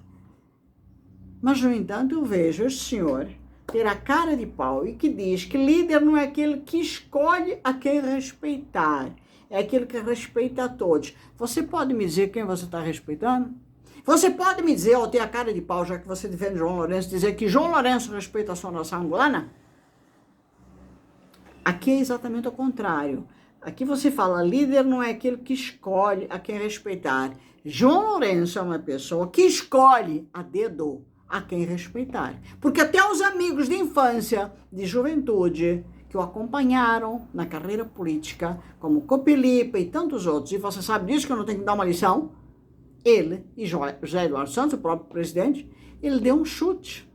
A: Mas, no entanto, eu vejo este senhor ter a cara de pau e que diz que líder não é aquele que escolhe a quem respeitar, é aquele que respeita a todos. Você pode me dizer quem você está respeitando? Você pode me dizer, ou ter a cara de pau, já que você defende João Lourenço, dizer que João Lourenço respeita a sua nação angolana? Aqui é exatamente o contrário. Aqui você fala, líder não é aquele que escolhe a quem respeitar. João Lourenço é uma pessoa que escolhe a dedo a quem respeitar. Porque até os amigos de infância, de juventude, que o acompanharam na carreira política, como Copelipa e tantos outros, e você sabe disso que eu não tenho que dar uma lição, ele e José Eduardo Santos, o próprio presidente, ele deu um chute.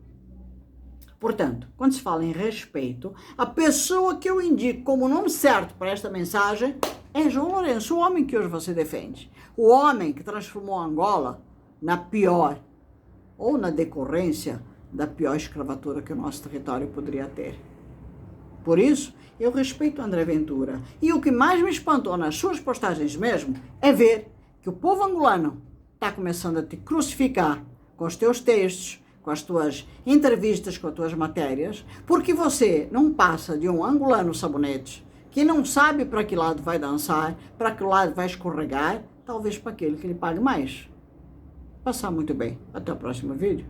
A: Portanto, quando se fala em respeito, a pessoa que eu indico como nome certo para esta mensagem é João Lourenço, o homem que hoje você defende. O homem que transformou Angola na pior, ou na decorrência da pior escravatura que o nosso território poderia ter. Por isso, eu respeito o André Ventura. E o que mais me espantou nas suas postagens mesmo é ver que o povo angolano está começando a te crucificar com os teus textos, com as tuas entrevistas, com as tuas matérias, porque você não passa de um angolano sabonete que não sabe para que lado vai dançar, para que lado vai escorregar, talvez para aquele que lhe pague mais. Passar muito bem. Até o próximo vídeo.